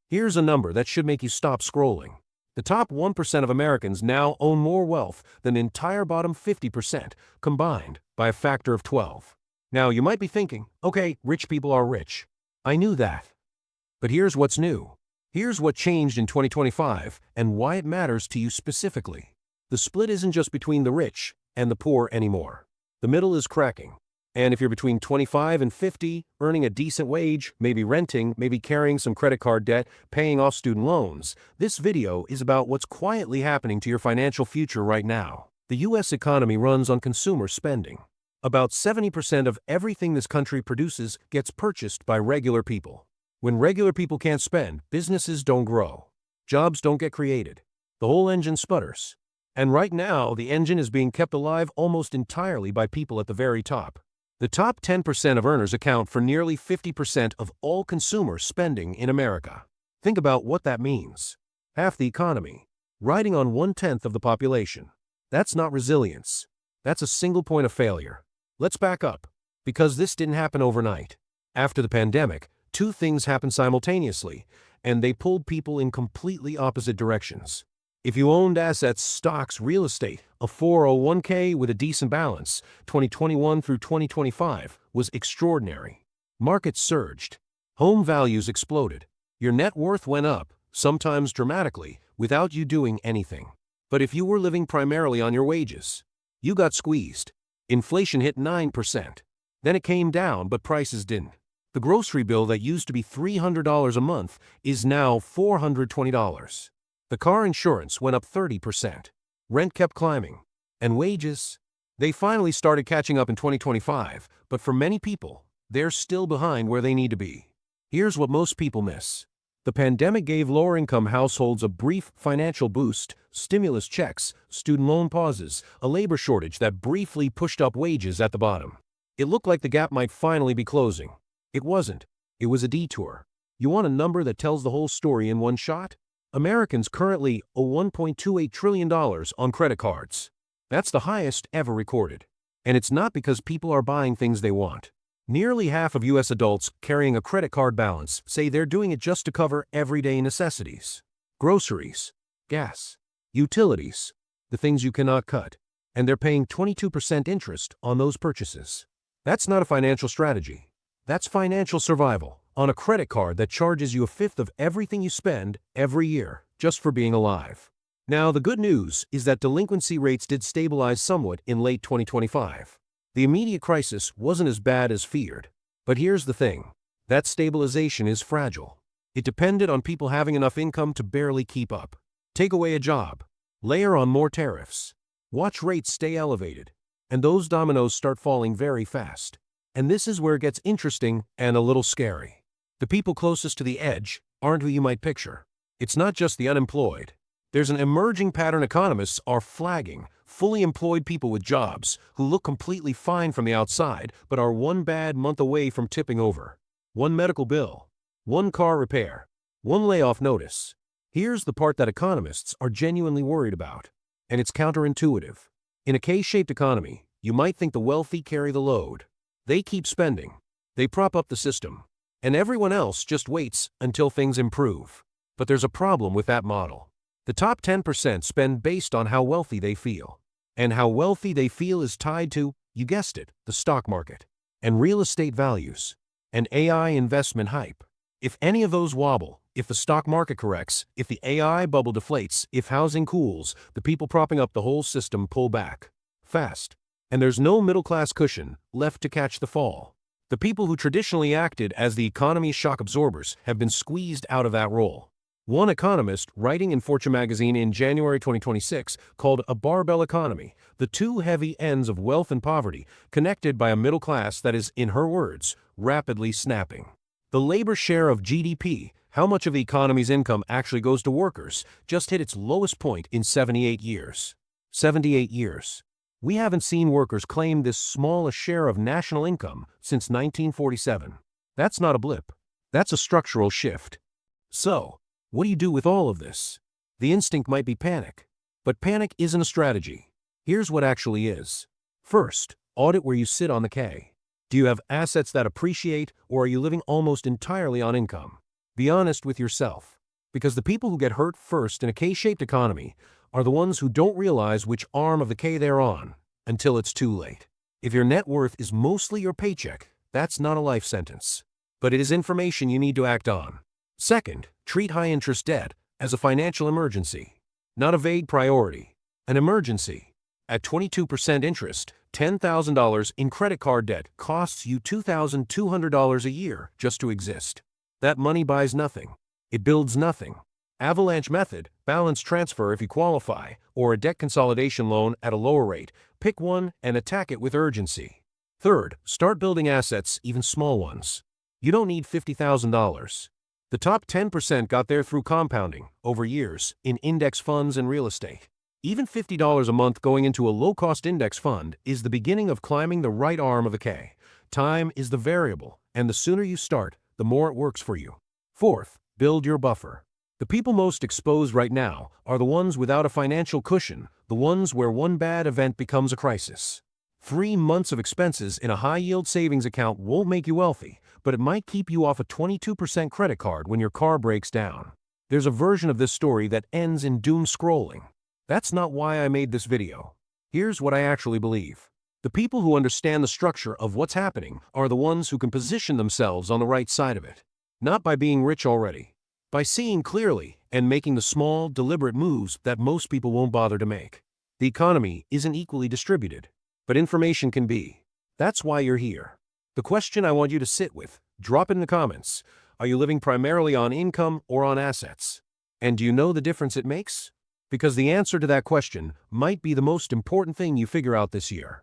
Here's a number that should make you stop scrolling. The top 1% of Americans now own more wealth than the entire bottom 50% combined by a factor of 12. Now, you might be thinking, okay, rich people are rich. I knew that. But here's what's new. Here's what changed in 2025 and why it matters to you specifically. The split isn't just between the rich and the poor anymore. The middle is cracking. And if you're between 25 and 50, earning a decent wage, maybe renting, maybe carrying some credit card debt, paying off student loans, this video is about what's quietly happening to your financial future right now. The US economy runs on consumer spending. About 70% of everything this country produces gets purchased by regular people. When regular people can't spend, businesses don't grow. Jobs don't get created. The whole engine sputters. And right now, the engine is being kept alive almost entirely by people at the very top. The top 10% of earners account for nearly 50% of all consumer spending in America. Think about what that means. Half the economy, riding on 1/10 of the population. That's not resilience. That's a single point of failure. Let's back up, because this didn't happen overnight. After the pandemic, two things happened simultaneously, and they pulled people in completely opposite directions. If you owned assets, stocks, real estate, a 401k with a decent balance, 2021 through 2025 was extraordinary. Markets surged. Home values exploded. Your net worth went up, sometimes dramatically, without you doing anything. But if you were living primarily on your wages, you got squeezed. Inflation hit 9%. Then it came down, but prices didn't. The grocery bill that used to be $300 a month is now $420. The car insurance went up 30%. Rent kept climbing. And wages? They finally started catching up in 2025, but for many people, they're still behind where they need to be. Here's what most people miss. The pandemic gave lower-income households a brief financial boost, stimulus checks, student loan pauses, a labor shortage that briefly pushed up wages at the bottom. It looked like the gap might finally be closing. It wasn't. It was a detour. You want a number that tells the whole story in one shot? Americans currently owe $1.28 trillion on credit cards. That's the highest ever recorded. And it's not because people are buying things they want. Nearly half of U.S. adults carrying a credit card balance say they're doing it just to cover everyday necessities. Groceries, gas, utilities, the things you cannot cut. And they're paying 22% interest on those purchases. That's not a financial strategy. That's financial survival on a credit card that charges you a fifth of everything you spend every year just for being alive. Now, the good news is that delinquency rates did stabilize somewhat in late 2025. The immediate crisis wasn't as bad as feared. But here's the thing. That stabilization is fragile. It depended on people having enough income to barely keep up. Take away a job. Layer on more tariffs. Watch rates stay elevated. And those dominoes start falling very fast. And this is where it gets interesting and a little scary. The people closest to the edge aren't who you might picture. It's not just the unemployed. There's an emerging pattern economists are flagging: fully employed people with jobs who look completely fine from the outside but are one bad month away from tipping over. One medical bill, one car repair, one layoff notice. Here's the part that economists are genuinely worried about. And it's counterintuitive. In a K-shaped economy, you might think the wealthy carry the load. They keep spending. They prop up the system. And everyone else just waits until things improve. But there's a problem with that model. The top 10% spend based on how wealthy they feel. And how wealthy they feel is tied to, you guessed it, the stock market, and real estate values, and AI investment hype. If any of those wobble, if the stock market corrects, if the AI bubble deflates, if housing cools, the people propping up the whole system pull back fast. And there's no middle-class cushion left to catch the fall. The people who traditionally acted as the economy's shock absorbers have been squeezed out of that role. One economist, writing in Fortune magazine in January 2026, called a barbell economy the two heavy ends of wealth and poverty connected by a middle class that is, in her words, rapidly snapping. The labor share of GDP, how much of the economy's income actually goes to workers, just hit its lowest point in 78 years. 78 years. We haven't seen workers claim this small a share of national income since 1947. That's not a blip. That's a structural shift. So, what do you do with all of this? The instinct might be panic. But panic isn't a strategy. Here's what actually is. First, audit where you sit on the K. Do you have assets that appreciate, or are you living almost entirely on income? Be honest with yourself. Because the people who get hurt first in a K-shaped economy are the ones who don't realize which arm of the K they're on until it's too late. If your net worth is mostly your paycheck, that's not a life sentence. But it is information you need to act on. Second, treat high-interest debt as a financial emergency, not a vague priority. An emergency. At 22% interest, $10,000 in credit card debt costs you $2,200 a year just to exist. That money buys nothing. It builds nothing. Avalanche method, balance transfer if you qualify, or a debt consolidation loan at a lower rate. Pick one and attack it with urgency. Third, start building assets, even small ones. You don't need $50,000. The top 10% got there through compounding, over years, in index funds and real estate. Even $50 a month going into a low-cost index fund is the beginning of climbing the right arm of the K. Time is the variable, and the sooner you start, the more it works for you. Fourth, build your buffer. The people most exposed right now are the ones without a financial cushion, the ones where one bad event becomes a crisis. 3 months of expenses in a high-yield savings account won't make you wealthy, but it might keep you off a 22% credit card when your car breaks down. There's a version of this story that ends in doom scrolling. That's not why I made this video. Here's what I actually believe. The people who understand the structure of what's happening are the ones who can position themselves on the right side of it. Not by being rich already. By seeing clearly and making the small, deliberate moves that most people won't bother to make. The economy isn't equally distributed, but information can be. That's why you're here. The question I want you to sit with, drop it in the comments. Are you living primarily on income or on assets? And do you know the difference it makes? Because the answer to that question might be the most important thing you figure out this year.